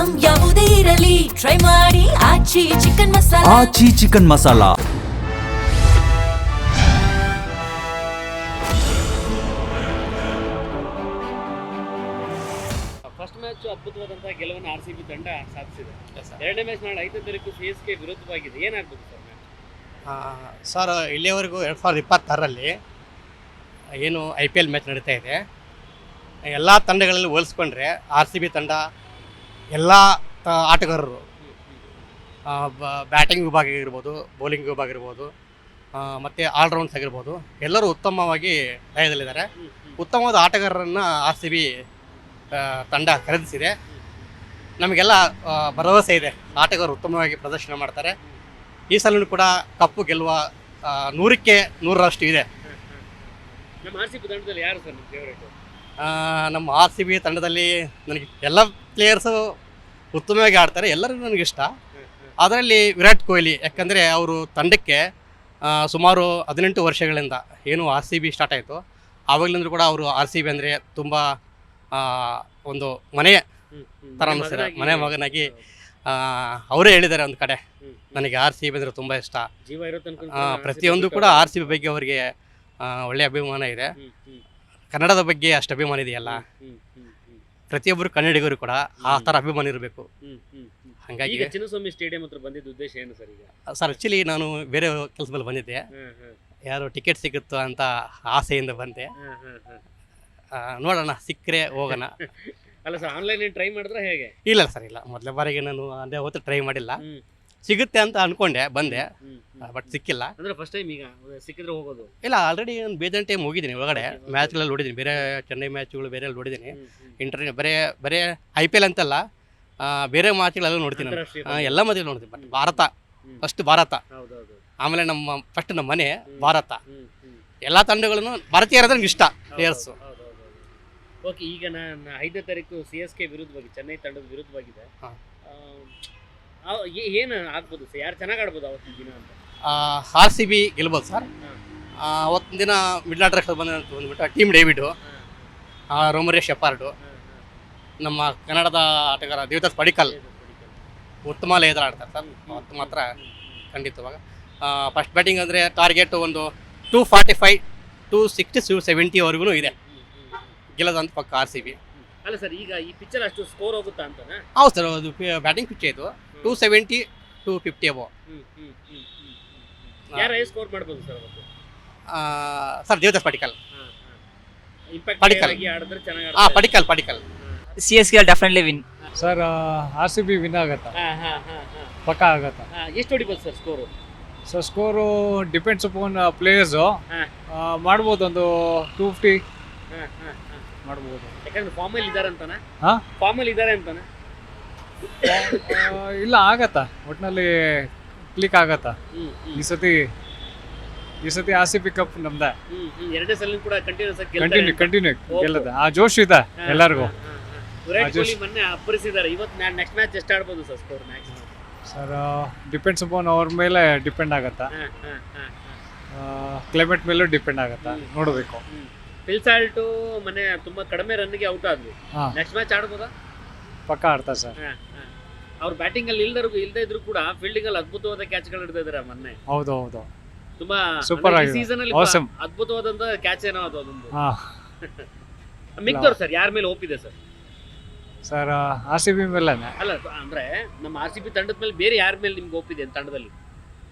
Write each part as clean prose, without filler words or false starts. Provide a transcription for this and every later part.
Item ಯಾವುದೇ ಇರಲಿ try ಮಾಡಿ ಆಚಿ ಚಿಕನ್ ಮಸಾಲಾ. ಆಚಿ ಚಿಕನ್ ಮಸಾಲಾ. ಫಸ್ಟ್ ಮ್ಯಾಚ್ ಅದ್ಭುತವಾದಂತಹ ಗೆಲುವನ್ನು RCB ತಂಡ ಸಾಧಿಸಿದೆ. ಎರಡನೇ ಮ್ಯಾಚ್ ನಾಳೆ 5ನೇ ತಾರೀಕು CSK ವಿರುದ್ಧವಾಗಿದೆ. ಏನಾಗ್ಬೋದು ಸರ್ ಮ್ಯಾಚ್? ಸರ್ ಇಲ್ಲಿಯವರೆಗೂ 2026ರಲ್ಲಿ ಏನು IPL ಮ್ಯಾಚ್ ನಡೀತಾ ಇದೆ, ಎಲ್ಲ ತಂಡಗಳಲ್ಲಿ ಹೋಲಿಸ್ಕೊಂಡ್ರೆ RCB ತಂಡ ಎಲ್ಲ ಆಟಗಾರರು ಬ್ಯಾಟಿಂಗ್ ವಿಭಾಗ ಇರ್ಬೋದು, ಬೌಲಿಂಗ್ ವಿಭಾಗ ಇರ್ಬೋದು, ಮತ್ತು ಆಲ್ರೌಂಡ್ಸ್ ಆಗಿರ್ಬೋದು, ಎಲ್ಲರೂ ಉತ್ತಮವಾಗಿ ಲಯದಲ್ಲಿದ್ದಾರೆ. ಉತ್ತಮವಾದ ಆಟಗಾರರನ್ನು RCB ತಂಡ ಖರೀದಿಸಿದೆ. ನಮಗೆಲ್ಲ ಭರವಸೆ ಇದೆ ಆಟಗಾರರು ಉತ್ತಮವಾಗಿ ಪ್ರದರ್ಶನ ಮಾಡ್ತಾರೆ. ಈ ಸಲೂ ಕೂಡ ಕಪ್ಪು ಗೆಲ್ಲುವ 100ಕ್ಕೆ 100ರಷ್ಟು ಇದೆ. ನಮ್ಮ RCB ತಂಡದಲ್ಲಿ ಯಾರು ಸರ್ ನಿಮ್ಮ ಫೇವರೇಟ್? ನಮ್ಮ RCB ತಂಡದಲ್ಲಿ ನನಗೆ ಎಲ್ಲ ಪ್ಲೇಯರ್ಸು ಉತ್ತಮವಾಗಿ ಆಡ್ತಾರೆ, ಎಲ್ಲರಿಗೂ ನನಗಿಷ್ಟ. ಅದರಲ್ಲಿ ವಿರಾಟ್ ಕೊಹ್ಲಿ, ಯಾಕಂದರೆ ಅವರು ತಂಡಕ್ಕೆ ಸುಮಾರು 18 ವರ್ಷಗಳಿಂದ ಏನು RCB ಸ್ಟಾರ್ಟ್ ಆಯಿತು ಆವಾಗಲಿಂದ ಕೂಡ ಅವರು RCB ಅಂದರೆ ತುಂಬ ಒಂದು ಮನೆಯ ಥರ ಅನ್ನಿಸ್ತಾರೆ, ಮನೆ ಮಗನಾಗಿ ಅವರೇ ಹೇಳಿದ್ದಾರೆ ಒಂದು ಕಡೆ, ನನಗೆ RCB ಅಂದರೆ ತುಂಬ ಇಷ್ಟ. ಪ್ರತಿಯೊಂದು ಕೂಡ RCB ಬಗ್ಗೆ ಅವರಿಗೆ ಒಳ್ಳೆಯ ಅಭಿಮಾನ ಇದೆ. ಕನ್ನಡದ ಬಗ್ಗೆ ಅಷ್ಟು ಅಭಿಮಾನ ಇದೆಯಲ್ಲ, ಪ್ರತಿಯೊಬ್ಬರು ಕನ್ನಡಿಗರು ಕೂಡ ಆ ಥರ ಅಭಿಮಾನ ಇರಬೇಕು. ಹಾಗಾಗಿ ಚಿನ್ನಸ್ವಾಮಿ ಸ್ಟೇಡಿಯಂ ಹತ್ರ ಬಂದಿದ್ದ ಉದ್ದೇಶ ಏನು ಸರ್? ಈಗ ಸರ್ ಆ್ಯಕ್ಚುಲಿ ನಾನು ಬೇರೆ ಕೆಲಸ ಮೇಲೆ ಬಂದಿದ್ದೆ, ಯಾರು ಟಿಕೆಟ್ ಸಿಗುತ್ತೋ ಅಂತ ಆಸೆಯಿಂದ ಬಂದೆ. ನೋಡೋಣ, ಸಿಕ್ಕರೆ ಹೋಗೋಣ. ಅಲ್ಲ ಸರ್, ಆನ್ಲೈನ್ ಟ್ರೈ ಮಾಡಿದ್ರೆ ಹೇಗೆ? ಇಲ್ಲ ಸರ್, ಇಲ್ಲ, ಮೊದಲ ಬಾರಿಗೆ ನಾನು ಅದೇ ಹೊತ್ತು ಟ್ರೈ ಮಾಡಿಲ್ಲ. ಸಿಗುತ್ತೆ ಅಂತ ಅನ್ಕೊಂಡೆ ಬಂದೆ, ಬಟ್ ಸಿಕ್ಕಿಲ್ಲ. ಅಂದ್ರೆ ಫಸ್ಟ್ ಟೈಮ್ ಈಗ ಸಿಕ್ಕಿದ್ರೆ ಹೋಗೋದು? ಇಲ್ಲ, ಆಲ್ರೆಡಿ ನಾನು ಬೇಜಾನ್ ಟೈಮ್ ಹೋಗಿದ್ದೀನಿ ಒಳಗಡೆ, ಮ್ಯಾಚ್ಗಳಲ್ಲಿ ನೋಡಿದ್ದೀನಿ, ಬೇರೆ ಚೆನ್ನೈ ಮ್ಯಾಚ್ಗಳು ಬೇರೆ ನೋಡಿದ್ದೀನಿ. ಇಂಟರ್ನೆಟ್ ಬರೇ IPL ಅಂತಲ್ಲ, ಬೇರೆ ಮ್ಯಾಚ್ಗಳೆಲ್ಲ ನೋಡ್ತೀನಿ ನಾನು, ಎಲ್ಲ ಮ್ಯಾಚ್ಗಳು ನೋಡ್ತೀನಿ. ಬಟ್ ಭಾರತ ಫಸ್ಟ್, ಭಾರತ ಆಮೇಲೆ ಫಸ್ಟ್ ನಮ್ಮ ಮನೆ ಭಾರತ. ಎಲ್ಲ ತಂಡಗಳನ್ನು ಭಾರತೀಯರಾದ್ರೆ ನನಗೆ ಇಷ್ಟ ಪ್ಲೇಯರ್ಸು. ಓಕೆ, ಈಗ ನಾನು 5ನೇ ತಾರೀಕು CSK ವಿರುದ್ಧವಾಗಿ, ಚೆನ್ನೈ ತಂಡದ ವಿರುದ್ಧವಾಗಿದೆ. ಏನು ಆಗ್ಬೋದು ಸರ್? ಯಾರು ಚೆನ್ನಾಗಿ ಆಡ್ಬೋದು ಅವತ್ತಿನ ದಿನ ಅಂತ? RCB ಗೆಲ್ಬೋದು ಸರ್. ಅವತ್ತಿನ ದಿನ ಮಿಡ್ಲ್ ಆರ್ಡರ್ ಬಂದ್ಬಿಟ್ಟು ಟೀಮ್ ಡೇವಿಡು, ರೋಮರಿಯ ಶೆಪಾರ್ಡು, ನಮ್ಮ ಕನ್ನಡದ ಆಟಗಾರ ದೇವದತ್ ಪಡಿಕ್ಕಲ್ ಉತ್ತಮ ಲಯದಲ್ಲಿ ಆಡ್ತಾರೆ ಸರ್. ಅವತ್ತು ಮಾತ್ರ ಖಂಡಿತವಾಗ ಫಸ್ಟ್ ಬ್ಯಾಟಿಂಗ್ ಅಂದರೆ ಟಾರ್ಗೆಟ್ ಒಂದು 245, 260, 270ವರೆಗೂ ಇದೆ. ಗೆಲ್ಲೋದಂತ ಪಕ್ಕ RCB. ಅಲ್ಲ ಸರ್, ಈಗ ಈ ಪಿಕ್ಚರ್ ಅಷ್ಟು ಸ್ಕೋರ್ ಹೋಗುತ್ತಾ ಅಂತಾನೆ? ಹೌದು ಸರ್, ಅದು ಬ್ಯಾಟಿಂಗ್ ಪಿಚ್ ಇದು 270, 250 ಅಬೋ. ಯಾರು ಸ್ಕೋರ್ ಮಾಡ್ಬೋದು ಸರ್ ಅವತ್ತು? ಸರ್ ದೇವದತ್ ಪಡಿಕ್ಕಲ್. ಆಡಿದ್ರೆ ಚೆನ್ನಾಗಿ Padikkal. CSK definitely win. Sir RCB win ಆಗತ್ತಾ? ಪಕ್ಕ ಆಗತ್ತಾ? ಎಷ್ಟು ಹೊಡಿಬೋದು sir score? Sir score depends upon players. ಮಾಡ್ಬೋದು, ಒಂದು 250 ಮಾಡ್ಬೋದು. ಯಾಕಂದ್ರೆ ಫಾರ್ಮಲ್ಲಿ ಇದ್ದಾರೆ ಅಂತಾನೆ? ಹಾಂ, ಫಾರ್ಮಲ್ಲಿ ಇದ್ದಾರೆ ಅಂತಾನೆ? ಇಲ್ಲ, ಆಗತ್ತಾ, ಒಟ್ಟಿನಲ್ಲಿ ಕ್ಲಿಕ್ ಆಗತ್ತಾ. ಈ ಸತಿ RCB ಕಪ್ ನಮ್ದೆ. ಎರಡನೇ ಸಲ ಕೂಡ ಕಂಟಿನ್ಯೂ ಗೆಲ್ಲದ ಆ ಜೋಶ್ ಇದೆ ಎಲ್ಲರಿಗೂ. ವಿರಾಟ್ ಕೊಹ್ಲಿ ಮೊನ್ನೆ ಅಬ್ಬರಿಸಿದ್ದಾರೆ. ಇವತ್ತು ನೆಕ್ಸ್ಟ್ ಮ್ಯಾಚ್ ಎಷ್ಟು ಆಡ್ಬೋದು sir score maximum? Sir depends upon ಅವ್ರ ಮೇಲೆ ಡಿಪೆಂಡ್ ಆಗತ್ತಾ, ಕ್ಲೈಮೇಟ್ ಮೇಲೂ ಡಿಪೆಂಡ್ ಆಗತ್ತಾ, ನೋಡಬೇಕು. ಫಿಲ್ಸಾಲ್ಟು ಮೊನ್ನೆ ತುಂಬಾ ಕಡಿಮೆ ರನ್ಗೆ ಔಟ್ ಆದ್ವಿ. ನೆಕ್ಸ್ಟ್ ಮ್ಯಾಚ್ ಆಡ್ಬೋದಾ? ಪಕ್ಕ ಆಡ್ತಾರೆ ಸರ್. ಅವ್ರು ಬ್ಯಾಟಿಂಗ್ ಅಲ್ಲಿ ಇಲ್ದೇ ಇದ್ರು ಕೂಡ ಫೀಲ್ಡಿಂಗ್ ಅಲ್ಲಿ ಅದ್ಭುತವಾದ ಕ್ಯಾಚ್ ಗಳು ಹಿಡಿದಿದ್ದಾರೆ ಮೊನ್ನೆ. ಹೌದು, ತುಂಬಾ ಸೂಪರ್ ಆಗಿದೆ. ಸೀಸನ್ ಅಲ್ಲಿ ಅದ್ಭುತವಾದಂತ ಕ್ಯಾಚ್ ಏನೋ ಅದೊಂದು. ಮಿಕ್ದವ್ರು ಸರ್ ಯಾರ ಮೇಲೆ ಒಪ್ಪಿದೆ ಸರ್? ಸರ್ RCB ಮೇಲೆ. ಅಲ್ಲ, ಅಂದ್ರೆ ನಮ್ಮ RCB ತಂಡದ ಮೇಲೆ ಬೇರೆ ಯಾರ ಮೇಲೆ ನಿಮ್ಗೆ ಒಪ್ಪಿದೆ ತಂಡದಲ್ಲಿ?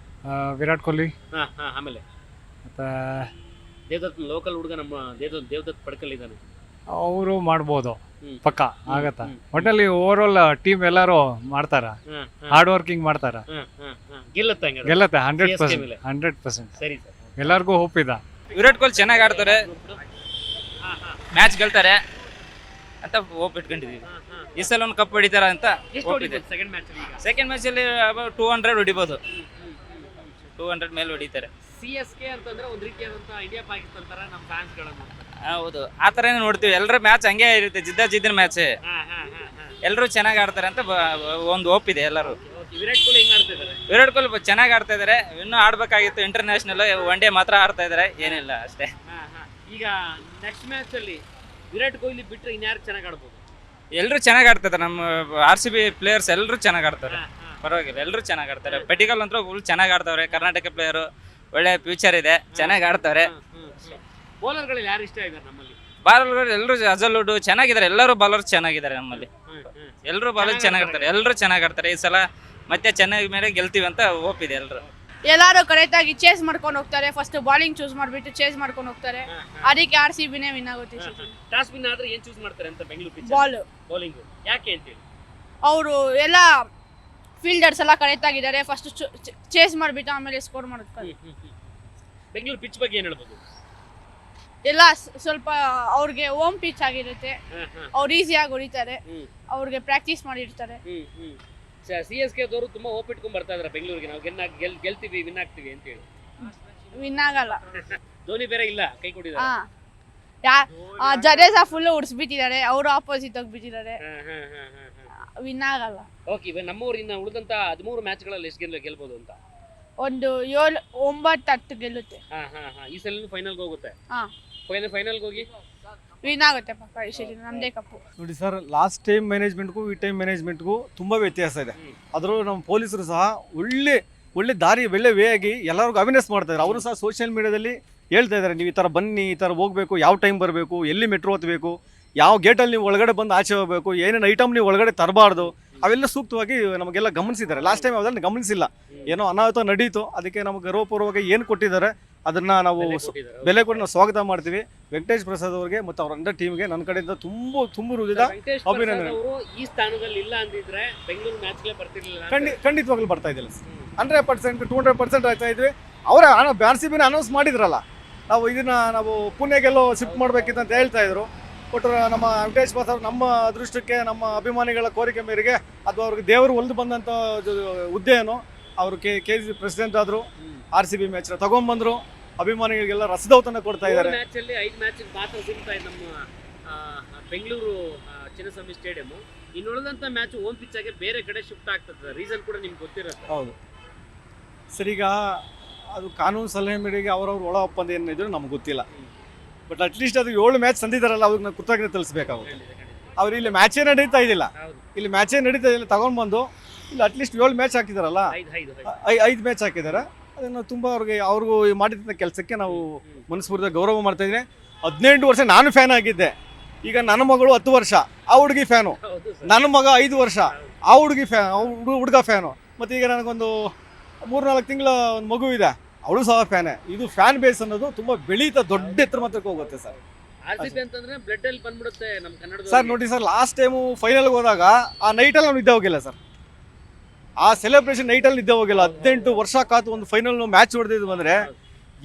ವಿರಾಟ್ ಕೊಹ್ಲಿ, ಆಮೇಲೆ ಮತ್ತೆ ದೇವದತ್, ಲೋಕಲ್ ಹುಡುಗ ನಮ್ಮ ದೇವದತ್ ಪಡ್ಕಲ್ ಇದ್ದಾನೆ, ಅವರು ಮಾಡ್ಬೋದು. ಪಕ್ಕ ಆಗತ್ತಾ. ಒಟ್ಟಲ್ಲಿ ಓವರ್ ಆಲ್ ಟೀಮ್ ಎಲ್ಲರೂ ಮಾಡ್ತಾರ, ಹಾರ್ಡ್ ವರ್ಕಿಂಗ್ ಮಾಡ್ತಾರ, ಗೆಲ್ಲತ್ತೆ 100%. ಸರಿ ಸರ್, ಎಲ್ಲರಿಗೂ ಹೋಪ್ ಇದೆ. ವಿರಾಟ್ ಕೊಹ್ಲಿ ಚೆನ್ನಾಗಿ ಆಡ್ತಾರೆ, ಮ್ಯಾಚ್ ಗೆಲ್ತಾರೆ ಅಂತ ಹೋಪ್ ಇಟ್ಕೊಂಡಿದೀವಿ. ಈ ಸಲ ಒಂದು ಕಪ್ ಹೊಡಿತಾರ ಅಂತ. ಸೆಕೆಂಡ್ ಮ್ಯಾಚ್ ಅಲ್ಲಿ 200 ಹೊಡಿಬೋದು, 200 ಮೇಲೆ ಹೊಡಿತಾರೆ. CSK ಅಂತಂದ್ರೆ ಒಂದು ರೀತಿಯಾದಂತ ಇಂಡಿಯಾ ಪಾಕಿಸ್ತಾನ ತರ ನಮ್ಮ ಫ್ಯಾನ್ಸ್ ಗಳನ್ನು. ಹೌದು, ಆ ಥರನೇ ನೋಡ್ತೀವಿ. ಎಲ್ಲರ ಮ್ಯಾಚ್ ಹಂಗೆ ಇರುತ್ತೆ, ಜಿದ್ದಿನ ಮ್ಯಾಚ್. ಎಲ್ಲರೂ ಚೆನ್ನಾಗಿ ಆಡ್ತಾರೆ ಅಂತ ಒಂದು ಹೋಪ್ ಇದೆ ಎಲ್ಲರೂ. ವಿರಾಟ್ ಕೊಹ್ಲಿ ಹೆಂಗ್ ಆಡ್ತಾ ಇದ್ದಾರೆ? ವಿರಾಟ್ ಕೊಹ್ಲಿ ಚೆನ್ನಾಗಿ ಆಡ್ತಾ ಇದ್ದಾರೆ. ಇನ್ನೂ ಆಡ್ಬೇಕಾಗಿತ್ತು, ಇಂಟರ್ನ್ಯಾಷನಲ್, ಒನ್ ಡೇ ಮಾತ್ರ ಆಡ್ತಾ ಇದ್ದಾರೆ, ಏನಿಲ್ಲ ಅಷ್ಟೇ. ಈಗ ನೆಕ್ಸ್ಟ್ ಮ್ಯಾಚ್ ಅಲ್ಲಿ ವಿರಾಟ್ ಕೊಹ್ಲಿ ಬಿಟ್ಟರೆ ಇನ್ಯಾರು ಚೆನ್ನಾಗಿ ಆಡ್ಬೋದು? ಎಲ್ಲರೂ ಚೆನ್ನಾಗಿ ಆಡ್ತಾರೆ. ನಮ್ಮ RCB ಪ್ಲೇಯರ್ಸ್ ಎಲ್ಲರೂ ಚೆನ್ನಾಗಿ ಆಡ್ತಾರೆ, ಪರವಾಗಿಲ್ಲ, ಎಲ್ಲರೂ ಚೆನ್ನಾಗಿ ಆಡ್ತಾರೆ. ಪೆಟಿಕಲ್ ಅಂತೂ ಫುಲ್ ಚೆನ್ನಾಗಿ ಆಡ್ತಾವ್ರೆ. ಕರ್ನಾಟಕ ಪ್ಲೇಯರು, ಒಳ್ಳೆ ಫ್ಯೂಚರ್ ಇದೆ, ಚೆನ್ನಾಗಿ ಆಡ್ತಾರೆ. ಬೌಲರ್ಗಳಲ್ಲಿ ಯಾರು ಇಷ್ಟ ಇದ್ದಾರೆ ನಮ್ಮಲ್ಲಿ? ಬಾಲರ್ಗಳು ಎಲ್ಲರೂ ಅಜಲ್ವುಡ್ ಚೆನ್ನಾಗಿದ್ದಾರೆ, ಎಲ್ಲರೂ ಬಾಲರ್ ಚೆನ್ನಾಗಿದ್ದಾರೆ ನಮ್ಮಲ್ಲಿ. ಎಲ್ಲರೂ ಬಾಲರ್ ಚೆನ್ನಾಗಿರ್ತಾರೆ, ಎಲ್ಲರೂ ಚೆನ್ನಾಗಿ ಆಡ್ತಾರೆ. ಈ ಸಲ ಮತ್ತೆ ಚೆನ್ನಾಗಿ ಮೇಲೆ ಗೆಲ್ತೀವಿ ಅಂತ ಹೋಪ್ ಇದೆ ಎಲ್ಲರೂ. ಎಲ್ಲರೂ ಕರೆಕ್ಟಾಗಿ ಚೇಸ್ ಮಾಡ್ಕೊಂಡು ಹೋಗ್ತಾರೆ. ಫಸ್ಟ್ ಬಾಲಿಂಗ್ ಚೂಸ್ ಮಾಡಿಬಿಟ್ಟು ಚೇಸ್ ಮಾಡ್ಕೊಂಡು ಹೋಗ್ತಾರೆ. ಅದಕ್ಕೆ RCBನೇ ವಿನ್ ಆಗುತ್ತೆ. ಟಾಸ್ ವಿನ್ ಆದ್ರೆ ಏನ್ ಚೂಸ್ ಮಾಡ್ತಾರೆ ಅಂತ ಬೆಂಗಳೂರು ಪಿಚ್? Ball bowling. ಯಾಕೆ ಅಂತ ಹೇಳಿ? ಅವರು ಎಲ್ಲ ಫೀಲ್ಡರ್ಸ್ ಎಲ್ಲ ಕರೆಕ್ಟ್ ಆಗಿದ್ದಾರೆ. ಫಸ್ಟ್ ಚೇಸ್ ಮಾಡಿಬಿಟ್ಟು ಆಮೇಲೆ ಸ್ಕೋರ್ ಮಾಡ್ತಾರೆ. ಬೆಂಗಳೂರು ಪಿಚ್ ಬಗ್ಗೆ ಏನ್ ಹೇಳ್ಬೋದು? ಎಲ್ಲ ಸ್ವಲ್ಪ ಅವ್ರಿಗೆ ಹೋಮ್ ಪಿಚ್ ಆಗಿರುತ್ತೆ. ಅವ್ರು ಈಸಿಯಾಗಿ ಹೊಡಿತಾರೆ, ಅವ್ರಿಗೆ ಪ್ರಾಕ್ಟೀಸ್ ಮಾಡಿರ್ತಾರೆ. CSK ದವರು ತುಂಬಾ ಹೋಪ್ ಇಟ್ಕೊಂಡ್ ಬರ್ತಾ ಇದಾರೆ ಬೆಂಗಳೂರಿಗೆ, ನಾವು ಗೆಲ್ತೀವಿ, ವಿನ್ ಆಗ್ತೀವಿ ಅಂತ ಹೇಳಿ. ವಿನ್ ಆಗಲ್ಲ. ಧೋನಿ ಬೇರೆ ಇಲ್ಲ, ಕೈ ಕೊಟ್ಟಿದ್ದಾರೆ. ಜಡೇಜಾ ಫುಲ್ ಉಡ್ಸ್ಬಿಟ್ಟಿದ್ದಾರೆ, ಅವರು ಆಪೋಸಿಟ್ ಹೋಗ್ಬಿಟ್ಟಿದ್ದಾರೆ. ವಿನ್ ಆಗಲ್ಲ. ಓಕೆ, ನಮ್ಮೂರು ಇನ್ನ ಉಳಿದಂತ 13 ಮ್ಯಾಚ್ಗಳಲ್ಲಿ ಎಷ್ಟು ಗೆಲ್ಬಹುದು ಅಂತ? ಒಂದು 7, 9, 10 ಗೆಲ್ಲುತ್ತೆ. ಈ ಸಲ ಫೈನಲ್ಗೆ ಹೋಗುತ್ತೆ. ಫೈನಲ್ಗೆ ಹೋಗಿ ವಿನ್ ಆಗುತ್ತೆ ಪಕ್ಕ. ಈ ಸಲ ನಮ್ದೇ ಕಪ್ಪು. ನೋಡಿ ಸರ್, ಲಾಸ್ಟ್ ಟೈಮ್ ಮ್ಯಾನೇಜ್ಮೆಂಟ್ಗೂ ಈ ಟೈಮ್ ಮ್ಯಾನೇಜ್ಮೆಂಟ್ಗೂ ತುಂಬ ವ್ಯತ್ಯಾಸ ಇದೆ. ಆದರೂ ನಮ್ಮ ಪೊಲೀಸರು ಸಹ ಒಳ್ಳೆ ದಾರಿ, ಒಳ್ಳೆ ವೇ ಆಗಿ ಎಲ್ಲರಿಗೂ ಅವೇರ್ನೆಸ್ ಮಾಡ್ತಾಯಿದ್ದಾರೆ. ಅವರು ಸಹ ಸೋಷಿಯಲ್ ಮೀಡಿಯಾದಲ್ಲಿ ಹೇಳ್ತಾ ಇದ್ದಾರೆ, ನೀವು ಈ ಥರ ಬನ್ನಿ, ಈ ಥರ ಹೋಗಬೇಕು, ಯಾವ ಟೈಮ್ ಬರಬೇಕು, ಎಲ್ಲಿ ಮೆಟ್ರೋ ಹತ್ತಬೇಕು, ಯಾವ ಗೇಟಲ್ಲಿ ನೀವು ಒಳಗಡೆ ಬಂದು ಆಚೆ ಹೋಗಬೇಕು, ಏನೇನು ಐಟಮ್ ನೀವು ಒಳಗಡೆ ತರಬಾರ್ದು, ಅವೆಲ್ಲ ಸೂಕ್ತವಾಗಿ ನಮಗೆಲ್ಲ ಗಮನಿಸಿದ್ದಾರೆ. ಲಾಸ್ಟ್ ಟೈಮ್ ಅದನ್ನು ಗಮನಿಸಿಲ್ಲ, ಏನೋ ಅನಾಹುತ ನಡೀತು. ಅದಕ್ಕೆ ನಮಗೆ ಗೌರವಪೂರ್ವವಾಗಿ ಏನು ಕೊಟ್ಟಿದ್ದಾರೆ ಅದನ್ನು ನಾವು ಬೆಲೆ ಕೊಟ್ಟು ನಾವು ಸ್ವಾಗತ ಮಾಡ್ತೀವಿ. ವೆಂಕಟೇಶ್ ಪ್ರಸಾದ್ ಅವರಿಗೆ ಮತ್ತು ಅವರ ಅಂಡರ್ ಟೀಮ್ಗೆ ನನ್ನ ಕಡೆಯಿಂದ ತುಂಬ ಹೃದಯದ ಅಭಿನಂದನೆ. ಈ ಸ್ಥಾನದಲ್ಲಿ ಇಲ್ಲ ಅಂದಿದ್ರೆ ಬೆಂಗಳೂರು ಮ್ಯಾಚ್ಗೆ ಬರ್ತಿರ್ಲಿಲ್ಲ. ಖಂಡಿತವಾಗ್ಲೂ ಬರ್ತಾ ಇದ್ದಿಲ್ಲ 100%, 200% ಆಯ್ತಾ ಇದ್ವಿ. ಅವರೇ RCBನ ಅನೌನ್ಸ್ ಮಾಡಿದ್ರಲ್ಲ, ನಾವು ಪುಣೆಗೆಲ್ಲೋ ಶಿಫ್ಟ್ ಮಾಡಬೇಕಿತ್ತು ಅಂತ ಹೇಳ್ತಾ ಇದ್ರು. ಬಟ್ ನಮ್ಮ ವೆಂಕಟೇಶ್ ಪ್ರಸಾದ್ ನಮ್ಮ ಅದೃಷ್ಟಕ್ಕೆ, ನಮ್ಮ ಅಭಿಮಾನಿಗಳ ಕೋರಿಕೆ ಮೇರೆಗೆ, ಅದು ಅವ್ರಿಗೆ ದೇವರು ಒಲ್ದು ಬಂದಂಥ ಹುದ್ದೆ ಏನೋ, ಅವರು KG ಪ್ರೆಸಿಡೆಂಟ್ ಆದರು, RCB ಮ್ಯಾಚ್ನ ತಗೊಂಡ್ಬಂದರು, ಅಭಿಮಾನಿಗಳಿಗೆಲ್ಲ ರಸದೌತಣ ಕೊಡ್ತಾ ಇದ್ದಾರೆ. ಮ್ಯಾಚಲ್ಲಿ 5 ಮ್ಯಾಚ್ ಮಾತ್ರ ಸಿಗ್ತಾ ಇದೆ ನಮ್ಮ ಬೆಂಗಳೂರು ಚಿನ್ನಸ್ವಾಮಿ ಸ್ಟೇಡಿಯಂ. ಇನ್ನು ಉಳಿದಂಥ ಮ್ಯಾಚ್ ಹೋಮ್ ಪಿಚ್ ಆಗಿ ಬೇರೆ ಕಡೆ ಶಿಫ್ಟ್ ಆಗ್ತದೆ. ರೀಸನ್ ಕೂಡ ನಿಮ್ಗೆ ಗೊತ್ತಿರುತ್ತೆ. ಹೌದು ಸರ್, ಈಗ ಅದು ಕಾನೂನು ಸಲಹೆ ಮೇರೆಗೆ ಅವರವ್ರ ಒಳ ಒಪ್ಪಂದ ಏನಿದ್ರು ನಮ್ಗೆ ಗೊತ್ತಿಲ್ಲ. ಬಟ್ ಅಟ್ಲೀಸ್ಟ್ ಅದು 7 ಮ್ಯಾಚ್ ತಂದಿದ್ದಾರಲ್ಲ, ಅವ್ರಿಗೆ ನಾವು ಕೃತಜ್ಞತೆ ತಿಳಿಸ್ಬೇಕಾಗುತ್ತೆ. ಅವ್ರು ಇಲ್ಲಿ ಮ್ಯಾಚೇ ನಡೀತಾ ಇದ್ದಿಲ್ಲ, ತಗೊಂಡ್ಬಂದು ಇಲ್ಲಿ ಅಟ್ಲೀಸ್ಟ್ 7 ಮ್ಯಾಚ್ ಹಾಕಿದಾರಲ್ಲ, 5 ಮ್ಯಾಚ್ ಹಾಕಿದ್ದಾರೆ. ಅದನ್ನು ತುಂಬ ಅವ್ರಿಗೂ ಮಾಡಿದಂಥ ಕೆಲಸಕ್ಕೆ ನಾವು ಮನಸ್ಫೂರ್ತಿಯ ಗೌರವ ಮಾಡ್ತಾ ಇದ್ದೀನಿ. 18 ವರ್ಷ ನಾನು ಫ್ಯಾನ್ ಆಗಿದ್ದೆ. ಈಗ ನನ್ನ ಮಗಳು 10 ವರ್ಷ, ಆ ಹುಡುಗಿ ಫ್ಯಾನು. ನನ್ನ ಮಗ 5 ವರ್ಷ, ಆ ಹುಡುಗಿ ಹುಡುಗ ಫ್ಯಾನು. ಮತ್ತು ಈಗ ನನಗೊಂದು 3-4 ತಿಂಗಳ ಒಂದು ಮಗು ಇದೆ, ಅವಳು ಸಹ ಫ್ಯಾನೇ. ಇದು ಫ್ಯಾನ್ ಬೇಸ್ ಅನ್ನೋದು ತುಂಬ ಬೆಳೀತಾ ದೊಡ್ಡ ಎತ್ತರ ಮಾತ್ರಕ್ಕೆ ಹೋಗುತ್ತೆ ಸರ್. RCB ಅಂತಂದ್ರೆ ಬ್ಲಡ್ ಅಲ್ಲಿ ಬಂದ್ಬಿಡುತ್ತೆ ನಮ್ಮ ಕನ್ನಡದ. ಸರ್ ನೋಡಿ ಸರ್, ಲಾಸ್ಟ್ ಟೈಮು ಫೈನಲ್ಗೆ ಹೋದಾಗ ಆ ನೈಟಲ್ಲಿ ನಾವು ನಿದ್ದೆ ಹೋಗಿಲ್ಲ ಸರ್. ಆ ಸೆಲೆಬ್ರೇಷನ್ ನೈಟಲ್ಲಿ ನಿದ್ದೆ ಹೋಗಿಲ್ಲ. 18 ವರ್ಷ ಕಾತು ಒಂದು ಫೈನಲ್ ಮ್ಯಾಚ್ ಹೊಡೆದಿದ್ದು ಬಂದರೆ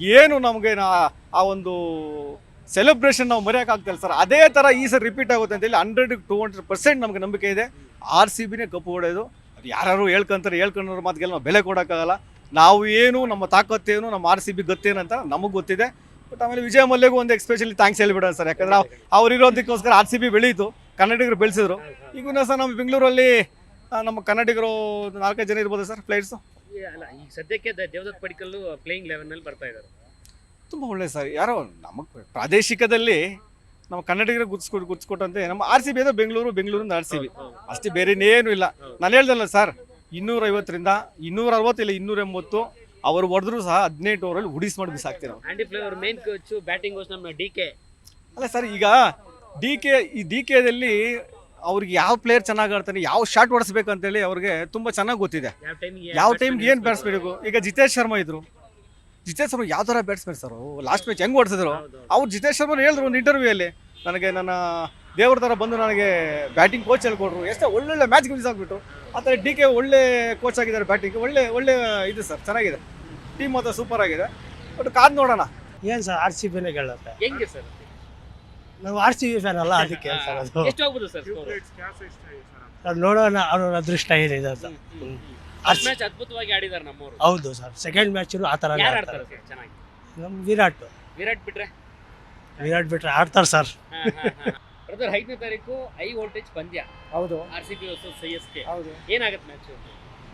ಏನು ನಮಗೆ ಆ ಒಂದು ಸೆಲೆಬ್ರೇಷನ್ ನಾವು ಮರೆಯೋಕ್ಕಾಗ್ತಿಲ್ಲ ಸರ್. ಅದೇ ಥರ ಈ ಸರ್ ರಿಪೀಟ್ ಆಗುತ್ತೆ ಅಂತೇಳಿ 100-200% ನಮಗೆ ನಂಬಿಕೆ ಇದೆ. RCBನೇ ಕಪ್ಪು ಹೊಡೆಯೋದು. ಅದು ಯಾರು ಹೇಳ್ಕೊಂಡವ್ರ ಮಾತಿಗೆಲ್ಲ ನಾವು ಬೆಲೆ ಕೊಡೋಕ್ಕಾಗಲ್ಲ. ನಾವು ಏನು, ನಮ್ಮ ತಾಕತ್ತೇನು, ನಮ್ಮ RCB ಗೊತ್ತೇನು ಅಂತ ನಮಗೆ ಗೊತ್ತಿದೆ. ಬಟ್ ಆಮೇಲೆ ವಿಜಯ ಮಲ್ಯಗೂ ಒಂದು ಎಕ್ಸ್ಪೆಷಲಿ ಥ್ಯಾಂಕ್ಸ್ ಹೇಳಿಬಿಡೋಣ ಸರ್. ಯಾಕಂದ್ರೆ ಅವ್ರು ಇರೋದಕ್ಕೋಸ್ಕರ RCB ಬೆಳೀತು, ಕನ್ನಡಿಗರು ಬೆಳೆಸಿದ್ರು. ಈಗ ಸರ್ ನಮ್ಮ ಬೆಂಗಳೂರಲ್ಲಿ ನಮ್ಮ ಕನ್ನಡಿಗರು 4-5 ಜನ ಇರ್ಬೋದು ಸರ್ ಪ್ಲೇಯರ್ಸು. ಅಲ್ಲ, ಈಗ ಸದ್ಯಕ್ಕೆ ದೇವದತ್ ಪಡಿಕಲ್ ಪ್ಲೇಯಿಂಗ್ 11 ಬರ್ತಾ ಇದ್ದಾರೆ. ತುಂಬ ಒಳ್ಳೆ ಸರ್. ಯಾರೋ ನಮಗೆ ಪ್ರಾದೇಶಿಕದಲ್ಲಿ ನಮ್ಮ ಕನ್ನಡಿಗರಿಗೆ ಗುರ್ಸ್ಕೊಟ್ಟಂತೆ ನಮ್ಮ RCB ಅಂದರೆ ಬೆಂಗಳೂರಿಂದ RCB ಅಷ್ಟೇ, ಬೇರೆ ಇನ್ನೇನು ಇಲ್ಲ. ನಾನು ಹೇಳ್ದಲ್ಲ ಸರ್, 250ರಿಂದ 260 ಇಲ್ಲ 280 ಅವರು ಹೊಡೆದ್ರು ಸಹ 18 ಓವರಲ್ಲಿ ಮಾಡಿ ಬಿಸಾಕ್ತೀವಿ ನಾವು. Andy flavour main coach, batting coach ನಮ್ಮ DK. ಅಲ್ಲ ಸರ್, ಈಗ DKದಲ್ಲಿ ಅವ್ರಿಗೆ ಯಾವ ಪ್ಲೇಯರ್ ಚೆನ್ನಾಗಿ ಆಡ್ತಾನೆ, ಯಾವ ಶಾಟ್ ಹೊಡಿಸ್ಬೇಕು ಅಂತೇಳಿ ಅವ್ರಿಗೆ ತುಂಬ ಚೆನ್ನಾಗಿ ಗೊತ್ತಿದೆ. ಯಾವ ಟೈಮ್ಗೆ ಏನು ಬ್ಯಾಟ್ಸ್ಬೇಕು. ಈಗ ಜಿತೇಶ್ ಶರ್ಮಾ ಇದ್ರು, ಜಿತೇಶ್ ಶರ್ಮಾ ಯಾವ ಥರ ಬ್ಯಾಟ್ಸ್ಮನ್ ಸರ್, ಲಾಸ್ಟ್ ಮ್ಯಾಚ್ ಹೆಂಗೆ ಹೊಡ್ಸಿದ್ರು. ಅವ್ರು ಜಿತೇಶ್ ಶರ್ಮಾ ಹೇಳಿದ್ರು ಒಂದು ಇಂಟರ್ವ್ಯೂಯಲ್ಲಿ, ನನಗೆ ನನ್ನ ದೇವ್ರ ಥರ ಬಂದು ನನಗೆ ಬ್ಯಾಟಿಂಗ್ ಕೋಚ್ ಹೇಳ್ಕೊಡ್ರು. ಎಷ್ಟೋ ಒಳ್ಳೊಳ್ಳೆ ಮ್ಯಾಚ್ ಗೆಲ್ಸಾಕ್ಬಿಟ್ರು. ಆ ಥರ DK ಒಳ್ಳೆ ಕೋಚ್ ಆಗಿದ್ದಾರೆ. ಬ್ಯಾಟಿಂಗ್ ಒಳ್ಳೆ ಇದು ಸರ್, ಚೆನ್ನಾಗಿದೆ. ಟೀಮ್ ಮಾತ್ರ ಸೂಪರ್ ಆಗಿದೆ. ಬಟ್ ಕಾದ್ ನೋಡೋಣ. ಏನು ಸರ್, RCBನೇ ಗೆಲ್ಲುತ್ತೆ. ಹೆಂಗೆ ಸರ್? ನಾವು RCB ಫ್ಯಾನ್ ಅಲ್ಲ, ಅದಕ್ಕೆ ಸರ್. ಅದು ಎಷ್ಟು ಆಗ್ಬೋದು ಸರ್ ಸ್ಕೋರ್? ಅದು ನೋಡೋಣ ಅವ್ರ ಅದೃಷ್ಟ ಏನಿದೆ ಅಂತ. ಫಸ್ಟ್ ಮ್ಯಾಚ್ ಅದ್ಭುತವಾಗಿ ಆಡಿದ್ದಾರೆ ನಮ್ಮವರು. ಹೌದು ಸರ್, ಸೆಕೆಂಡ್ ಮ್ಯಾಚು ಆ ಥರ ಯಾರು ಆಡ್ತಾರೆ ಸರ್ ಚೆನ್ನಾಗಿ? ನಮ್ಮ ವಿರಾಟ್ ಬಿಟ್ರೆ ಆಡ್ತಾರೆ ಸರ್. ಬ್ರದರ್, 5ನೇ ತಾರೀಕು ಹೈ ವೋಲ್ಟೇಜ್ ಪಂದ್ಯ. ಹೌದು. RCB versus CSK. ಹೌದು. ಏನಾಗುತ್ತೆ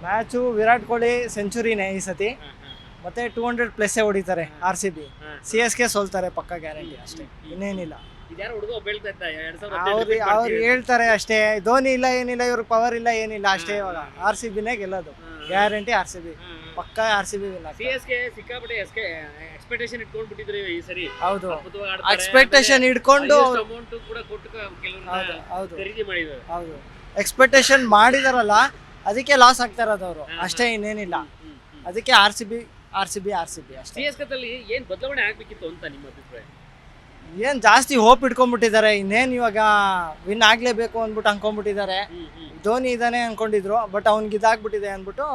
ಮ್ಯಾಚು? ವಿರಾಟ್ ಕೊಹ್ಲಿ ಸೆಂಚುರಿನೇ ಈ ಸತಿ, ಮತ್ತೆ 200+ ಹೊಡಿತಾರೆ RCB. CSK ಸೋಲ್ತಾರೆ ಪಕ್ಕ ಗ್ಯಾರಂಟಿ, ಅಷ್ಟೇ, ಇನ್ನೇನಿಲ್ಲ. ಇದ್ಯಾರೋ ಹುಡುಗ ಒಬ್ಬ ಹೇಳ್ತಾ ಇದ್ದ 2018 ಅವ್ರು ಹೇಳ್ತಾರೆ ಅಷ್ಟೇ, ಧೋನಿ ಇಲ್ಲ ಏನಿಲ್ಲ, ಇವ್ರಿಗೆ ಪವರ್ ಇಲ್ಲ ಏನಿಲ್ಲ ಅಷ್ಟೇ. ಇವಾಗ RCB ನೇ ಗೆಲ್ಲೋದು, ಗ್ಯಾರಂಟಿ RCB, ಪಕ್ಕ RCB ವಿನ್ ಆಗ್ತಾರೆ. CSK ಸಿಕ್ಕಾಪಟ್ಟೆ ಎಕ್ಸ್ಪೆಕ್ಟೇಷನ್ ಇಟ್ಕೊಂಡ್ಬಿಟ್ಟಿದ್ರು ಈ ಸರಿ. ಹೌದು, ಅದ್ಭುತವಾಗಿ ಆಡ್ತಾರೆ. ಎಕ್ಸ್ಪೆಕ್ಟೇಷನ್ ಇಟ್ಕೊಂಡು ಅಮೌಂಟ್ ಕೂಡ ಕೊಟ್ಟು ಕೆಲವರು ಹೌದು ಖರೀದಿ ಮಾಡಿದ್ದಾರೆ. ಹೌದು, ಎಕ್ಸ್ಪೆಕ್ಟೇಷನ್ ಮಾಡಿದಾರಲ್ಲ ಅದಕ್ಕೆ ಲಾಸ್ ಆಗ್ತಾ ಇರೋದು ಅವರು, ಅಷ್ಟೇ, ಇನ್ನೇನಿಲ್ಲ. ಅದಕ್ಕೆ RCB ಅಷ್ಟೇ. CSK ದಲ್ಲಿ ಏನ್ ಬದಲಾವಣೆ ಆಗ್ಬೇಕಿತ್ತು ಅಂತ ನಿಮ್ಮ ಅಭಿಪ್ರಾಯ? ಏನ್ ಜಾಸ್ತಿ ಹೋಪ್ ಇಟ್ಕೊಂಡ್ಬಿಟ್ಟಿದ್ದಾರೆ, ಇನ್ನೇನ್ ಇವಾಗ ವಿನ್ ಆಗ್ಲೇಬೇಕು ಅಂದ್ಬಿಟ್ಟು ಅನ್ಕೊಂಡ್ಬಿಟ್ಟಿದ್ದಾರೆ. ಧೋನಿ ಇದಾನೆ ಅನ್ಕೊಂಡಿದ್ರು, ಬಟ್ ಅವ್ನಿಗೆ ಇದಾಗ್ಬಿಟ್ಟಿದೆ ಅಂದ್ಬಿಟ್ಟು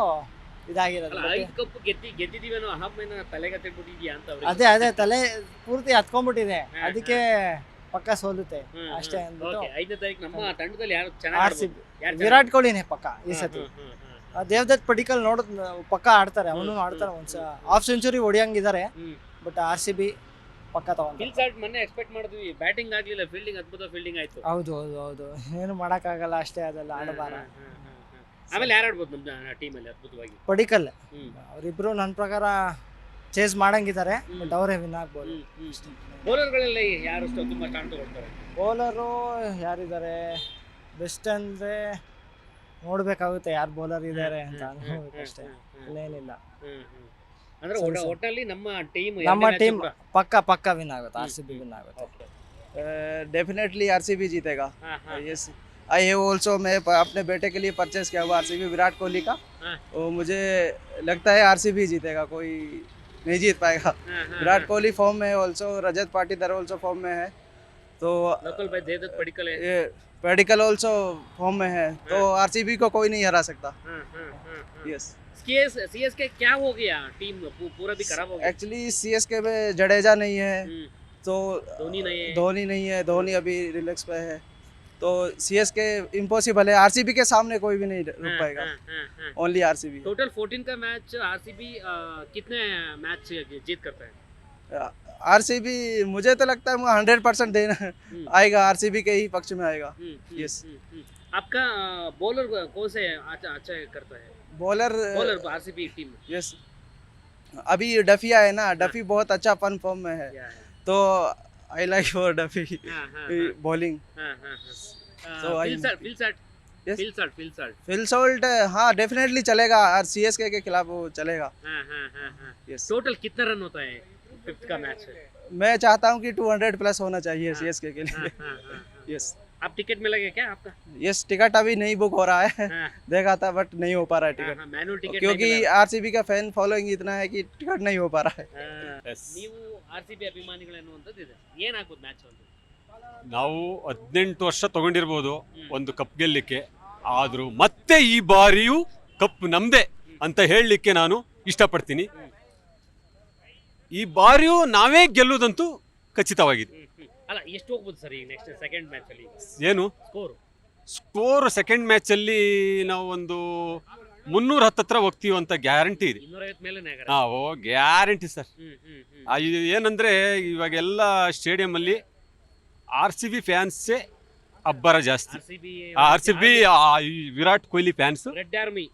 ಇದಾಗಿರೋದು. ಅಲ್ಲ, 5 ಕಪ್ ಗೆದ್ದಿದೀವಿ ಅನ್ನೋ ಅಹಮೇನ ತಲೆಗೆ ತೆಗ್ಬಿಟ್ಟಿದ್ಯಾ ಅಂತ ಅವ್ರಿಗೆ. ಅದೇ ತಲೆ ಪೂರ್ತಿ ಹತ್ಕೊಂಡ್ಬಿಟ್ಟಿದೆ, ಅದಕ್ಕೆ ಪಕ್ಕ ಸೋಲುತ್ತೆ ಅಷ್ಟೇ ಅಂದ್ಬಿಟ್ಟು. 5ನೇ ತಾರೀಕು ನಮ್ಮ ತಂಡದಲ್ಲಿ ಯಾರು ಚೆನ್ನಾಗಿ RCB ವಿರಾಟ್ ಕೊಹ್ಲಿನೇ ಪಕ್ಕ ಈ ಸತಿ. ದೇವದತ್ ಪಡಿಕಲ್ ನೋಡೋದ್ ಪಕ್ಕ ಆಡ್ತಾರೆ, ಅವನು ಆಡ್ತಾರೆ, ಒಂದ್ಸ ಹಾಫ್ ಸೆಂಚುರಿ ಹೊಡಿಯಂಗಿದ್ದಾರೆ. ಬಟ್ RCB ಪಕ್ಕ ತಗೊಂಡು. ಫಿಲ್ಸಾರ್ಟ್ ಮೊನ್ನೆ ಎಕ್ಸ್ಪೆಕ್ಟ್ ಮಾಡಿದ್ವಿ, ಬ್ಯಾಟಿಂಗ್ ಆಗ್ಲಿಲ್ಲ, ಫೀಲ್ಡಿಂಗ್ ಅದ್ಭುತ ಫೀಲ್ಡಿಂಗ್ ಆಯ್ತು. ಹೌದು ಏನು ಮಾಡಕ್ಕಾಗಲ್ಲ ಅಷ್ಟೇ, ಅದೆಲ್ಲ ಆಡಬಾರ. ಆಮೇಲೆ ಯಾರು ಆಡ್ಬೋದು ನಮ್ಮ ಟೀಮಲ್ಲಿ ಅದ್ಭುತವಾಗಿ? ಪಡಿಕಲ್ ಅವರಿಬ್ರು ನನ್ನ ಪ್ರಕಾರ ಚೇಸ್ ಮಾಡಂಗಿದ್ದಾರೆ, ಬಟ್ ಅವರೇ ವಿನ್ ಆಗ್ಬೋದು. ಬೌಲರ್ಗಳಲ್ಲಿ ಯಾರು ತುಂಬಾ ಸ್ಟಾಂಡ್ ತಗೊಳ್ತಾರೆ? ಬೌಲರು ಯಾರಿದ್ದಾರೆ ಬೆಸ್ಟ್ ಅಂದ್ರೆ ನೋಡ್ಬೇಕಾಗುತ್ತೆ, ಯಾರು ಬೌಲರ್ ಇದ್ದಾರೆ ಅಂತ ಅಷ್ಟೇ, ಏನಿಲ್ಲ. ಅಂದ್ರೆ ಒಟ್ಟಲ್ಲಿ ನಮ್ಮ ಟೀಮ್ ಪಕ್ಕ ವಿನ್ ಆಗುತ್ತೆ, RCB ವಿನ್ ಆಗುತ್ತೆ. डेफिनेटली RCB जीतेगा. यस, आई हैव ऑल्सो, मैं अपने बेटे के लिए परचेस किया हुआ RCB विराट कोहली का. वो मुझे लगता है RCB जीतेगा, कोई नहीं जीत पाएगा. विराट कोहली फॉर्म में है also, Rajat Patidar also form में है, तो लोकल भाई देवदत्त पडिक्कल है, ये पेडिकल ऑल्सो फॉर्म में है, तो RCB को कोई नहीं हरा सकता. यस, CSK क्या हो गया, टीम पूरा भी खराब हो गया? एक्चुअली CSK में जडेजा नहीं है, तो धोनी नहीं है, धोनी अभी रिलैक्स पे है, तो CSK इम्पॉसिबल है. RCB के सामने कोई भी नहीं रुक पाएगा, ओनली RCB. टोटल 14 का मैच RCB कितने मैच जीत करता है? RCB मुझे तो लगता है 100% देना आएगा, RCB के ही पक्ष में आएगा. यस, आपका बॉलर कौन से अच्छा करता है? बॉलर RCB टीम में? यस, अभी डफी आया ना, डफी बहुत अच्छा फॉर्म में है, तो I like for Duffy bowling. Phil Salt हाँ डेफिनेटली चलेगा, और CSK के खिलाफ वो चलेगा. यस, टोटल कितना रन होता है 5th का मैच? मैं चाहता हूँ कि 200 प्लस होना चाहिए CSK के लिए. यस, आप टिकट मिलेगा क्या आपका? यस, टिकट अभी नहीं बुक हो रहा है, देखा था बट नहीं हो पा रहा है टिकट, मैनुअल टिकट, क्योंकि RCB का फैन फॉलोइंग इतना है कि टिकट नहीं हो पा रहा है. ನೀವು RCB ಅಭಿಮಾನಿಗಳು ಅನ್ನುವಂಥದ್ದು ಇದೆ, ಏನಾಗ್ಬೋದು ಮ್ಯಾಚ್ ಅಂತ? ನಾವು 18 ವರ್ಷ ತಗೊಂಡಿರ್ಬೋದು ಒಂದು ಕಪ್ ಗೆಲ್ಲಲಿಕ್ಕೆ, ಆದರೂ ಮತ್ತೆ ಈ ಬಾರಿಯೂ ಕಪ್ ನಮ್ದೇ ಅಂತ ಹೇಳಲಿಕ್ಕೆ ನಾನು ಇಷ್ಟಪಡ್ತೀನಿ. ಈ ಬಾರಿಯೂ ನಾವೇ ಗೆಲ್ಲುವುದಂತೂ ಖಚಿತವಾಗಿದೆ. ಅಲ್ಲ, ಎಷ್ಟು ಹೋಗ್ಬೋದು ಸರ್ ಈಗ ನೆಕ್ಸ್ಟ್ ಸೆಕೆಂಡ್ ಮ್ಯಾಚ್ ಅಲ್ಲಿ? ಏನು ಸ್ಕೋರ್ ಸೆಕೆಂಡ್ ಮ್ಯಾಚ್ ಅಲ್ಲಿ ನಾವು ಒಂದು 310 ಹತ್ರ ಹೋಗ್ತೀವಿ ಅಂತ ಗ್ಯಾರಂಟಿ ಇದೆ. 250 ಮೇಲೆ ಓ ಗ್ಯಾರಂಟಿ ಸರ್. ಏನಂದ್ರೆ ಇವಾಗೆಲ್ಲ ಸ್ಟೇಡಿಯಂ ಅಲ್ಲಿ RCB ಫ್ಯಾನ್ಸೇ ಅಬ್ಬರ ಜಾಸ್ತಿ. RCB Virat Kohli fans, red army,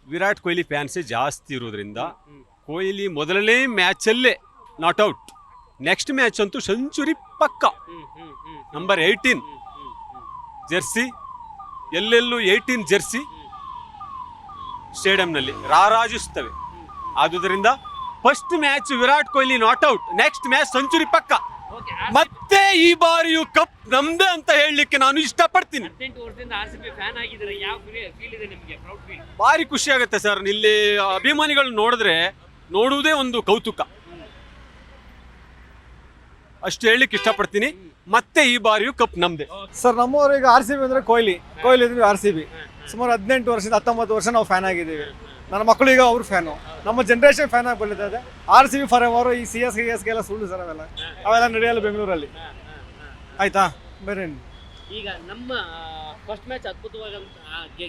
Virat Kohli ಫ್ಯಾನ್ಸೇ ಜಾಸ್ತಿ ಇರೋದ್ರಿಂದ ಕೊಹ್ಲಿ ಮೊದಲನೇ ಮ್ಯಾಚಲ್ಲೇ ನಾಟ್ ಔಟ್, ನೆಕ್ಸ್ಟ್ ಮ್ಯಾಚ್ ಅಂತೂ ಸೆಂಚುರಿ ಪಕ್ಕ. ನಂಬರ್ 18 ಜೆರ್ಸಿ, ಎಲ್ಲೆಲ್ಲೂ 18 ಜೆರ್ಸಿ ಸ್ಟೇಡಿಯಂನಲ್ಲಿ ರಾರಾಜಿಸುತ್ತವೆ. ಆದುದರಿಂದ first match Virat Kohli not out, next match century ಪಕ್ಕ, ಮತ್ತೆ ಈ ಬಾರಿಯೂ ಕಪ್ ನಮ್ದೇ ಅಂತ ಹೇಳಲಿಕ್ಕೆ ನಾನು ಇಷ್ಟಪಡ್ತೀನಿ. 18 ವರ್ಷದಿಂದ RCB ಫ್ಯಾನ್ ಆಗಿದ್ದಾರೆ, ಯಾವ ಫೀಲ್ ಇದೆ ನಿಮಗೆ? Proud feel? ಭಾರಿ ಖುಷಿ ಆಗುತ್ತೆ ಸರ್. ಇಲ್ಲಿ ಅಭಿಮಾನಿಗಳು ನೋಡಿದ್ರೆ ನೋಡುವುದೇ ಒಂದು ಕೌತುಕ, ಅಷ್ಟು ಹೇಳಲಿಕ್ಕೆ ಇಷ್ಟಪಡ್ತೀನಿ. ಮತ್ತೆ ಈ ಬಾರಿಯೂ ಕಪ್ ನಮ್ದೆ ಸರ್. ನಮ್ಮವರಿಗೆ RCB ಅಂದ್ರೆ ಕೊಹ್ಲಿ ಇದ್ವಿ RCB ಸುಮಾರು 18 ವರ್ಷದಿಂದ 19 ವರ್ಷ ನಾವು ಫ್ಯಾನ್ ಆಗಿದ್ದೀವಿ. ನನ್ನ ಮಕ್ಕಳು ಈಗ ಅವ್ರ ಫ್ಯಾನು, ನಮ್ಮ ಜನ್ರೇಷನ್ ಫ್ಯಾನ್ ಆಗಿ ಬಂದಿದ್ದಾರೆ. RCB for ever. ಈ CSK ಎಲ್ಲ ಸುಳ್ಳು ಸರ್, ಅವೆಲ್ಲ ನಡೆಯಲ್ಲ ಬೆಂಗಳೂರಲ್ಲಿ. ಆಯ್ತಾ, ಬೇರೆ ಈಗ ನಮ್ಮ ಫಸ್ಟ್ ಮ್ಯಾಚ್ ಅದ್ಭುತವಾದ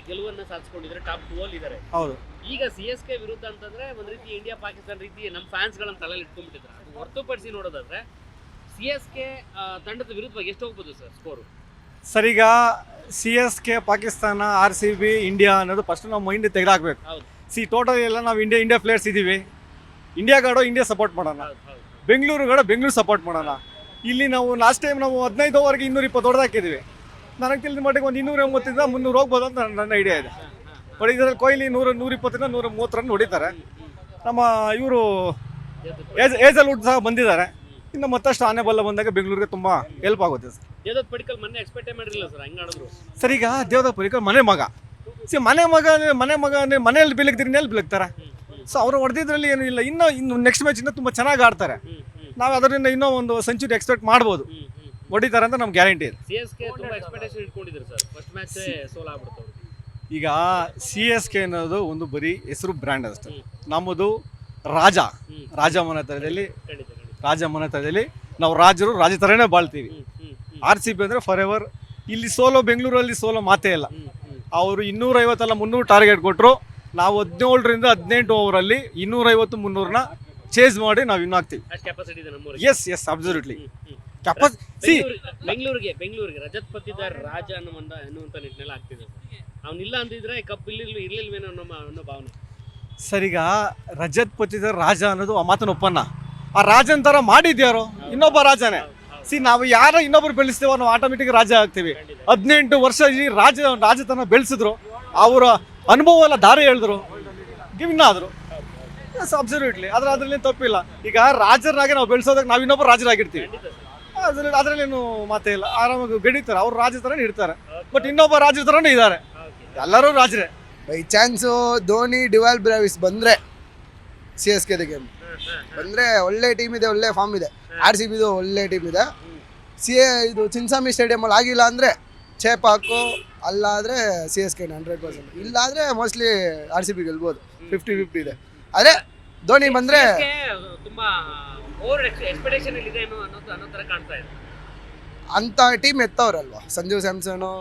ಗೆಲುವನ್ನು ಸಾಧಿಸಿಕೊಂಡಿದ್ದಾರೆ, ಟಾಪ್ 2 ಅಲ್ಲಿ ಇದ್ದಾರೆ. ಹೌದು. ಈಗ CSK ವಿರುದ್ಧ ಅಂತಂದ್ರೆ ಒಂದ್ ರೀತಿ ಇಂಡಿಯಾ ಪಾಕಿಸ್ತಾನ ರೀತಿ ನಮ್ಮ ಫ್ಯಾನ್ಸ್ ಗಳನ್ನ ತಲೆಯಲ್ಲಿ ಇಟ್ಕೊಂಡ್ಬಿಟ್ಟಿದ್ದಾರೆ. ಅದು ಹೊರತುಪಡಿಸಿ ನೋಡೋದಾದ್ರೆ CSK ತಂಡದ ವಿರುದ್ಧವಾಗಿ ಎಷ್ಟು ಹೋಗ್ಬೋದು ಸರ್ ಸ್ಕೋರು? ಸರ್, ಈಗ CSK ಪಾಕಿಸ್ತಾನ, RCB ಇಂಡಿಯಾ ಅನ್ನೋದು ಫಸ್ಟ್ ನಾವು ಮೈಂಡ್ ತೆಗೆದಾಕ್ಬೇಕು. ಟೋಟಲ್ ಎಲ್ಲ ನಾವು ಇಂಡಿಯಾ ಪ್ಲೇಯರ್ಸ್ ಇದ್ದೀವಿ. ಇಂಡಿಯಾಗಾಡೋ ಇಂಡಿಯಾ ಸಪೋರ್ಟ್ ಮಾಡೋಣ, ಬೆಂಗಳೂರುಗಾಡೋ ಬೆಂಗಳೂರು ಸಪೋರ್ಟ್ ಮಾಡೋಣ. ಇಲ್ಲಿ ನಾವು ಲಾಸ್ಟ್ ಟೈಮ್ ನಾವು 15 ಓವರ್ಗೆ 220 ಹೊಡೆದಾಕಿದ್ವಿ. ನನಗೆ ತಿಳಿದ ಮಟ್ಟಿಗೆ ಒಂದು 280 300 ಹೋಗ್ಬೋದು ಅಂತ ನನ್ನ ಐಡಿಯಾ ಇದೆ. ಬಟ್ ಇದರಲ್ಲಿ ಕೊಹ್ಲಿ 120 130 ರನ್ ಹೊಡಿತಾರೆ. ನಮ್ಮ ಇವರು ಏಜಲ್ ವುಡ್ ಸಹ ಬಂದಿದ್ದಾರೆ. ಇನ್ನು ಮತ್ತಷ್ಟು ಆನೆ ಬಲ್ಲ ಬಂದಾಗ ಬೆಂಗಳೂರಿಗೆ ತುಂಬ ಹೆಲ್ಪ್ ಆಗುತ್ತೆ ಸರ್. ದೇವದತ್ ಪಡಿಕಲ್ ಮೊನ್ನೆ ಎಕ್ಸ್ಪೆಕ್ಟೇ ಮಾಡಿರಲಿಲ್ಲ ಸರ್, ಹಂಗೆ ಆಡಿದ್ರು. ಸರ್ ಈಗ ದೇವದತ್ ಪಡಿಕಲ್ ಮನೆ ಮಗ ಅಂದರೆ ಮನೆಯಲ್ಲಿ ಬೆಳಗ್ದಿರಿ ಎಲ್ಲಿ ಬೆಳಗ್ತಾರೆ. ಸೊ ಅವರು ಹೊಡೆದಿದ್ರಲ್ಲಿ ಏನೂ ಇಲ್ಲ. ಇನ್ನು ನೆಕ್ಸ್ಟ್ ಮ್ಯಾಚ್ ಇನ್ನೂ ತುಂಬ ಚೆನ್ನಾಗಿ ಆಡ್ತಾರೆ. ನಾವು ಅದರಿಂದ ಇನ್ನೂ ಒಂದು ಸೆಂಚುರಿ ಎಕ್ಸ್ಪೆಕ್ಟ್ ಮಾಡ್ಬೋದು, ಹೊಡಿತಾರೆ ಅಂತ ನಮ್ಗೆ ಗ್ಯಾರಂಟಿ ಇದೆ. CSK ತುಂಬಾ ಎಕ್ಸ್ಪೆಕ್ಟೇಷನ್ ಇಟ್ಕೊಂಡಿದ್ರು ಸರ್, ಫಸ್ಟ್ ಮ್ಯಾಚ್ ಸೋಲಾಗ್ಬಿಡ್ತು. ಈಗ CSK ಅನ್ನೋದು ಒಂದು ಬರೀ ಹೆಸರು ಬ್ರ್ಯಾಂಡ್ ಅಷ್ಟೇ. ನಮ್ಮದು ರಾಜಮನೆತನದಲ್ಲಿ ನಾವು ರಾಜ ಥರನೇ ಬಾಳ್ತೀವಿ. RCB ಅಂದರೆ ಫಾರ್ ಎವರ್. ಇಲ್ಲಿ ಸೋಲೋ, ಬೆಂಗಳೂರಲ್ಲಿ ಸೋಲೋ ಮಾತೇ ಇಲ್ಲ. ಅವರು 250 ಅಲ್ಲ 300 ಟಾರ್ಗೆಟ್ ಕೊಟ್ಟರು. ನಾವು 17ರಿಂದ 18 ಓವರಲ್ಲಿ 250 300ನ ಚೇಸ್ ಮಾಡಿ ನಾವು ಇನ್ನೂ ಆಗ್ತೀವಿ. Yes absolutely. ಬೆಂಗಳೂರಿಗೆ ರಜತ್ ಪತ್ತಿದಾರ್ ರಾಜ ಅನ್ನುವಂಥ ನಿಟ್ಟಿನಲ್ಲಿ ಆಗ್ತಿದೆ. ಅವನಿಲ್ಲ ಅಂದಿದ್ರೆ ಕಪ್ ಇರ್ಲಿಲ್ವೇನೋ ಅನ್ನೋ ಭಾವನೆ. ಸರ್ ಈಗ ರಜತ್ ಪತ್ತಿದಾರ್ ರಾಜ ಅನ್ನೋದು ಆ ಮಾತನ್ನ ಒಪ್ಪನ್ನ. ಆ ರಾಜನ್ ಥರ ಮಾಡಿದ್ಯಾರೋ ಇನ್ನೊಬ್ಬ ರಾಜನೇ. ನಾವು ಯಾರ ಇನ್ನೊಬ್ರು ಬೆಳೆಸ್ತೇವೋ ನಾವು ಆಟೋಮೆಟಿಕ್ ರಾಜ ಆಗ್ತೀವಿ. 18 ವರ್ಷ ಈ ರಾಜತನ ಬೆಳೆಸಿದ್ರು, ಅವರ ಅನುಭವ ಎಲ್ಲ ದಾರಿ ಹೇಳಿದ್ರು, ವಿನ್ ಆದರು. Yes absolutely. ಅದರಲ್ಲಿ ತಪ್ಪಿಲ್ಲ. ಈಗ ರಾಜರಾಗಿ ನಾವು ಬೆಳೆಸೋದಕ್ಕೆ ನಾವು ಇನ್ನೊಬ್ಬರು ರಾಜರಾಗಿರ್ತೀವಿ. ಅದರಲ್ಲೇನು ಮಾತೇ ಇಲ್ಲ. ಆರಾಮಾಗಿ ಬೆಳೀತಾರೆ, ಅವ್ರು ರಾಜ ಥರನೇ ಇರ್ತಾರೆ. ಬಟ್ ಇನ್ನೊಬ್ಬ ರಾಜ ಥರನೇ ಇದ್ದಾರೆ. ಎಲ್ಲರೂ ರಾಜರೇ. ಬೈ ಚಾನ್ಸು ಧೋನಿ ಡಿವಾಲ್ ಬ್ರಾವಿಸ್ ಬಂದರೆ CSK ಗೇಮ್ ಬಂದರೆ ಒಳ್ಳೆ ಟೀಮ್ ಇದೆ, ಒಳ್ಳೆ ಫಾರ್ಮ್ ಇದೆ. RCBದು ಒಳ್ಳೆ ಟೀಮ್ ಇದೆ. ಇದು ಚಿನ್ನಸ್ವಾಮಿ ಸ್ಟೇಡಿಯಮಲ್ಲಿ ಆಗಿಲ್ಲ ಅಂದರೆ ಚೇಪಾಕು, ಅಲ್ಲಾದರೆ CSK 100%. ಇಲ್ಲಾದರೆ ಮೋಸ್ಟ್ಲಿ RCB ಗೆಲ್ಬೋದು. 50-50 ಇದೆ. ಆದರೆ ಧೋನಿ ಬಂದರೆ ತುಂಬಾ ಓವರ್ ಎಕ್ಸ್ಪೆಕ್ಟೇಷನ್ ಇದೆ ಅನ್ನೋ ಥರ ಕಾಣ್ತಾ ಇದೆ. ಅಂಥ ಟೀಮ್ ಎತ್ತವ್ರಲ್ವ. ಸಂಜು ಸ್ಯಾಮ್ಸನು,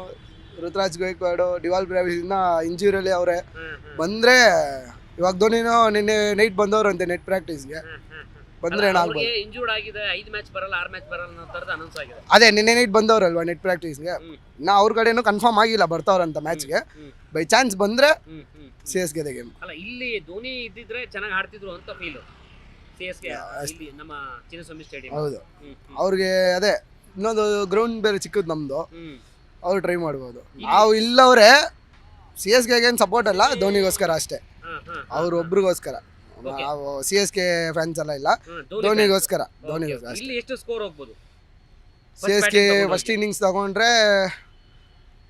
ಋತುರಾಜ್ ಗೈಕ್ವಾಡು, ಡಿವಾಲ್ ಬ್ರಾವಿಸ್ನ ಇಂಜುರಿಯಲ್ಲಿ ಅವರೇ ಬಂದರೆ. ಇವಾಗ ಧೋನಿನೂ ನಿನ್ನೆ ನೈಟ್ ಬಂದವ್ರಂತೆ ನೆಟ್ ಪ್ರಾಕ್ಟೀಸ್ಗೆ. ಬಂದರೆ ಏನಾಗ್ಬೋದು. ಇಂಜೂರ್ಡ್ ಆಗಿದೆ, 5 ಮ್ಯಾಚ್ ಬರಲ್ಲ 6 ಮ್ಯಾಚ್ ಬರಲ್ಲ ಅನ್ನೋ ಥರದ ಅನೌನ್ಸ್ ಆಗಿದೆ. ಅದೇ ನಿನ್ನೆ ನೈಟ್ ಬಂದವ್ರಲ್ವಾ ನೆಟ್ ಪ್ರಾಕ್ಟೀಸ್ಗೆ. ನಾ ಅವ್ರ ಕಡೆನೂ ಕನ್ಫರ್ಮ್ ಆಗಿಲ್ಲ ಬರ್ತಾವ್ರಂತ ಮ್ಯಾಚ್ಗೆ. ಬೈ ಚಾನ್ಸ್ ಬಂದರೆ CSK ಗೇಮ್. ಅಲ್ಲ, ಇಲ್ಲಿ ಧೋನಿ ಇದ್ದಿದ್ರೆ ಚೆನ್ನಾಗಿ ಆಡ್ತಿದ್ರು ಅಂತ ಫೀಲ್ CSK ಇಲ್ಲಿ ನಮ್ಮ ಚಿನ್ನಸ್ವಾಮಿ ಸ್ಟೇಡಿಯಂ. ಹೌದು, ಅವ್ರಿಗೆ ಅದೇ ಇನ್ನೊಂದು ಗ್ರೌಂಡ್ ಬೇರೆ ಚಿಕ್ಕದು ನಮ್ಮದು, ಅವ್ರು ಟ್ರೈ ಮಾಡ್ಬೋದು. ನಾವು ಇಲ್ಲವ್ರೆ CSK ಗೇಮ್ ಸಪೋರ್ಟ್ ಅಲ್ಲ, ಧೋನಿಗೋಸ್ಕರ ಅಷ್ಟೇ. ಅವ್ರು ಒಬ್ರಿಗೋಸ್ಕರ. ನಾವು CSK ಫ್ಯಾನ್ಸ್ ಎಲ್ಲ ಇಲ್ಲ, ಧೋನಿಗೋಸ್ಕರ ಇಲ್ಲಿ ಎಷ್ಟು ಸ್ಕೋರ್ ಹೋಗ್ಬೋದು? CSK ಫಸ್ಟ್ ಇನ್ನಿಂಗ್ಸ್ ತಗೊಂಡ್ರೆ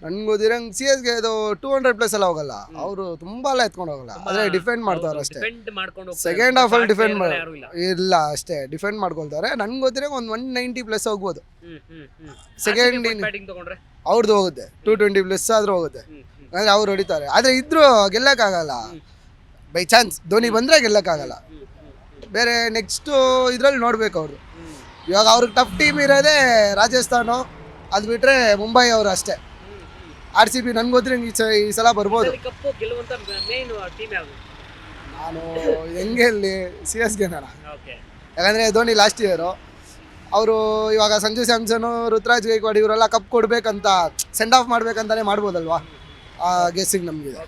ನನ್ಗೋದಿರಂಗೆ CSK ಇದು 200+ ಎಲ್ಲ ಹೋಗಲ್ಲ. ಅವರು ತುಂಬಾ ಎಲ್ಲ ಎತ್ಕೊಂಡು ಹೋಗಲ್ಲ, ಆದರೆ ಡಿಫೆಂಡ್ ಮಾಡ್ತಾವ್ರೆ ಅಷ್ಟೇ. ಸೆಕೆಂಡ್ ಹಾಫ್ ಅಲ್ಲಿ ಡಿಫೆಂಡ್ ಇಲ್ಲ ಅಷ್ಟೇ, ಡಿಫೆಂಡ್ ಮಾಡ್ಕೊಳ್ತಾರೆ. ನನ್ಗೆ ಗೊತ್ತಿರಂಗೆ ಒಂದು 190+ ಹೋಗ್ಬೋದು. ಸೆಕೆಂಡ್ ಅವ್ರದ್ದು ಹೋಗುತ್ತೆ 220+ ಆದ್ರೂ ಹೋಗುತ್ತೆ. ಅಂದರೆ ಅವ್ರು ಹೊಡಿತಾರೆ. ಆದರೆ ಇದ್ರೂ ಗೆಲ್ಲಕ್ಕಾಗಲ್ಲ. ಬೈ ಚಾನ್ಸ್ ಧೋನಿ ಬಂದರೆ ಗೆಲ್ಲಕ್ಕಾಗಲ್ಲ. ಬೇರೆ ನೆಕ್ಸ್ಟು ಇದರಲ್ಲಿ ನೋಡ್ಬೇಕು ಅವರು. ಇವಾಗ ಅವ್ರಿಗೆ ಟಫ್ ಟೀಮ್ ಇರೋದೇ ರಾಜಸ್ಥಾನು, ಅದು ಬಿಟ್ಟರೆ ಮುಂಬೈ ಅವರು ಅಷ್ಟೇ. RCB ನನ್ಗೆ ಗೊತ್ತಿರಂಗೆ ಈ ಸಲ ಬರ್ಬೋದು. ನಾನು ಹೆಂಗೆ ಅಲ್ಲಿ CSK ನಾನು, ಯಾಕಂದರೆ ಧೋನಿ ಲಾಸ್ಟ್ ಇಯರು. ಅವರು ಇವಾಗ ಸಂಜು ಸ್ಯಾಮ್ಸನು, ಋತುರಾಜ್ ಗೈಕ್ವಾಡ್ ಇವರೆಲ್ಲ ಕಪ್ ಕೊಡ್ಬೇಕಂತ, ಸೆಂಡ್ ಆಫ್ ಮಾಡ್ಬೇಕಂತಾನೆ ಮಾಡ್ಬೋದಲ್ವಾ. ಆ ಗೆಸ್ಸಿಂಗ್ ನಮಗಿದೆ.